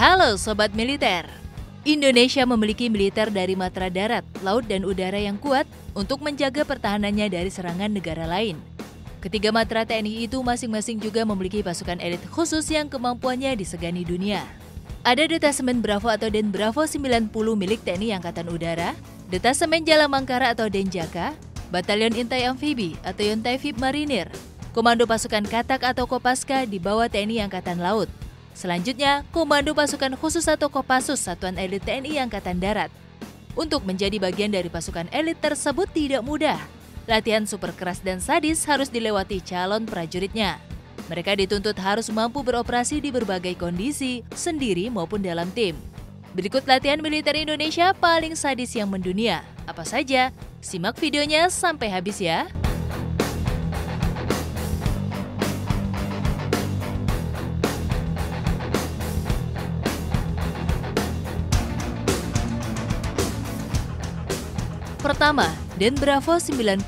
Halo Sobat Militer. Indonesia memiliki militer dari matra darat, laut, dan udara yang kuat untuk menjaga pertahanannya dari serangan negara lain. Ketiga matra TNI itu masing-masing juga memiliki pasukan elit khusus yang kemampuannya disegani dunia. Ada Detasemen Bravo atau Den Bravo 90 milik TNI Angkatan Udara, Detasemen Jalamangkara atau Denjaka, Batalion Intai Amfibi atau Yontai VIP Marinir, Komando Pasukan Katak atau Kopaska di bawah TNI Angkatan Laut. Selanjutnya, Komando Pasukan Khusus atau Kopassus Satuan Elit TNI Angkatan Darat. Untuk menjadi bagian dari pasukan elit tersebut tidak mudah. Latihan super keras dan sadis harus dilewati calon prajuritnya. Mereka dituntut harus mampu beroperasi di berbagai kondisi, sendiri maupun dalam tim. Berikut latihan militer Indonesia paling sadis yang mendunia. Apa saja? Simak videonya sampai habis ya. Pertama, Den Bravo 90.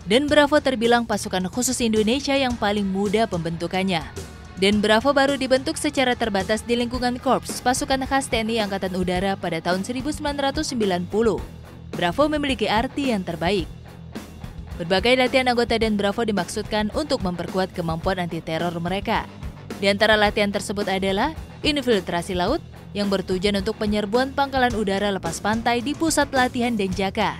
Den Bravo terbilang pasukan khusus Indonesia yang paling muda pembentukannya. Den Bravo baru dibentuk secara terbatas di lingkungan Korps Pasukan Khas TNI Angkatan Udara pada tahun 1990. Bravo memiliki arti yang terbaik. Berbagai latihan anggota Den Bravo dimaksudkan untuk memperkuat kemampuan anti-teror mereka. Di antara latihan tersebut adalah infiltrasi laut, yang bertujuan untuk penyerbuan pangkalan udara lepas pantai di pusat latihan Denjaka.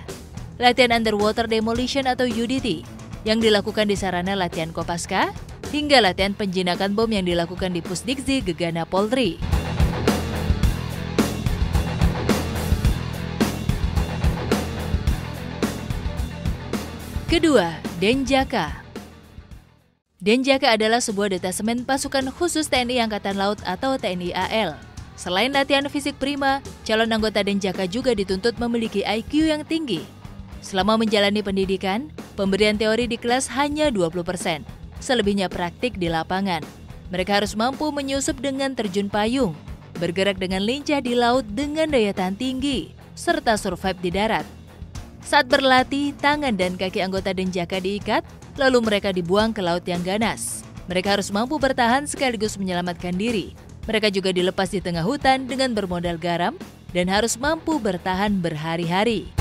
Latihan Underwater Demolition atau UDT yang dilakukan di sarana latihan Kopaska, hingga latihan penjinakan bom yang dilakukan di Pusdikzi Gegana Polri. Kedua, Denjaka. Denjaka adalah sebuah detasemen pasukan khusus TNI Angkatan Laut atau TNI AL. Selain latihan fisik prima, calon anggota Denjaka juga dituntut memiliki IQ yang tinggi. Selama menjalani pendidikan, pemberian teori di kelas hanya 20%. Selebihnya praktik di lapangan. Mereka harus mampu menyusup dengan terjun payung, bergerak dengan lincah di laut dengan daya tahan tinggi, serta survive di darat. Saat berlatih, tangan dan kaki anggota Denjaka diikat, lalu mereka dibuang ke laut yang ganas. Mereka harus mampu bertahan sekaligus menyelamatkan diri. Mereka juga dilepas di tengah hutan dengan bermodal garam dan harus mampu bertahan berhari-hari.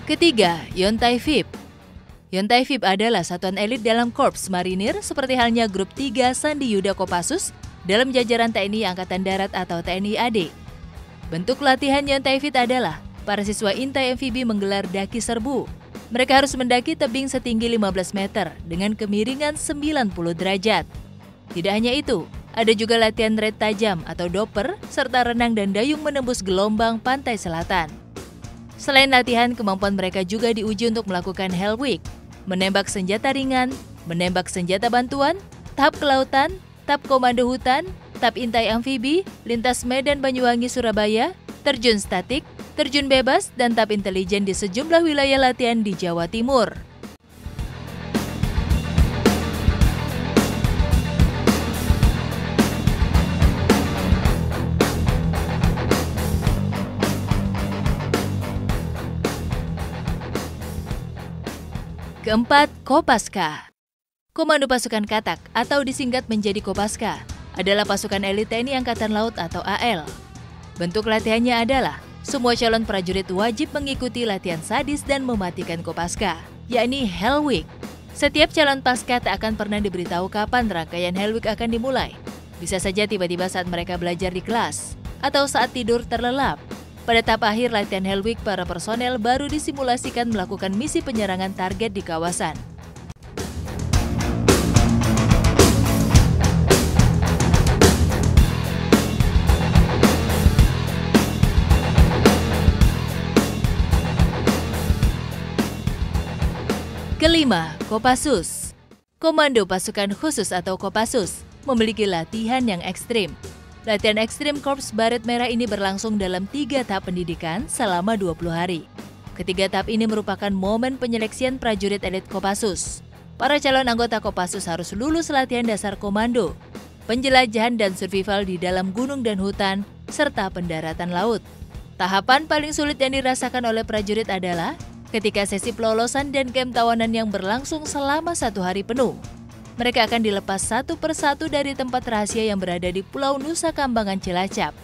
Ketiga, Yontai VIP. Yontai VIP adalah satuan elit dalam Korps Marinir seperti halnya Grup 3 Sandi Yuda Kopassus dalam jajaran TNI Angkatan Darat atau TNI AD. Bentuk latihan Yontai VIP adalah para siswa Intai Amfibi menggelar daki serbu. Mereka harus mendaki tebing setinggi 15 meter dengan kemiringan 90 derajat. Tidak hanya itu, ada juga latihan red tajam atau doper, serta renang dan dayung menembus gelombang pantai selatan. Selain latihan, kemampuan mereka juga diuji untuk melakukan Hell Week, menembak senjata ringan, menembak senjata bantuan, tahap kelautan, tahap komando hutan, tahap Intai Amfibi, lintas Medan Banyuwangi Surabaya, terjun statik, terjun bebas, dan tahap intelijen di sejumlah wilayah latihan di Jawa Timur. Keempat, Kopaska. Komando Pasukan Katak atau disingkat menjadi Kopaska adalah pasukan elit TNI Angkatan Laut atau AL. Bentuk latihannya adalah semua calon prajurit wajib mengikuti latihan sadis dan mematikan Kopaska, yakni Hell Week. Setiap calon paska tak akan pernah diberitahu kapan rangkaian Hell Week akan dimulai. Bisa saja tiba-tiba saat mereka belajar di kelas, atau saat tidur terlelap. Pada tahap akhir latihan Hell Week, para personel baru disimulasikan melakukan misi penyerangan target di kawasan. Kelima, Kopassus. Komando Pasukan Khusus atau Kopassus memiliki latihan yang ekstrim. Latihan ekstrim Korps Baret Merah ini berlangsung dalam 3 tahap pendidikan selama 20 hari. Ketiga tahap ini merupakan momen penyeleksian prajurit elit Kopassus. Para calon anggota Kopassus harus lulus latihan dasar komando, penjelajahan dan survival di dalam gunung dan hutan, serta pendaratan laut. Tahapan paling sulit yang dirasakan oleh prajurit adalah ketika sesi pelolosan dan kem tawanan yang berlangsung selama 1 hari penuh. Mereka akan dilepas satu persatu dari tempat rahasia yang berada di Pulau Nusa Kambangan Cilacap.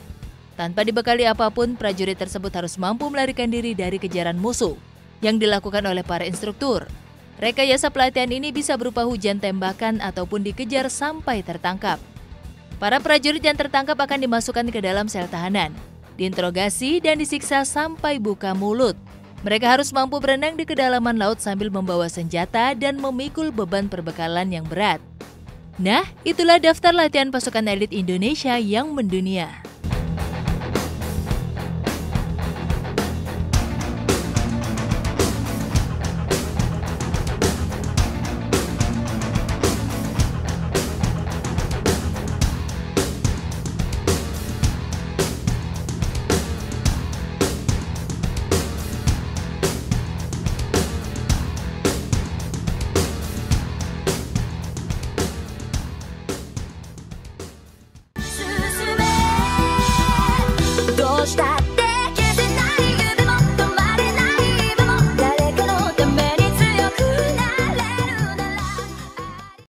Tanpa dibekali apapun, prajurit tersebut harus mampu melarikan diri dari kejaran musuh yang dilakukan oleh para instruktur. Rekayasa pelatihan ini bisa berupa hujan tembakan ataupun dikejar sampai tertangkap. Para prajurit yang tertangkap akan dimasukkan ke dalam sel tahanan, diinterogasi dan disiksa sampai buka mulut. Mereka harus mampu berenang di kedalaman laut sambil membawa senjata dan memikul beban perbekalan yang berat. Nah, itulah daftar latihan pasukan elit Indonesia yang mendunia.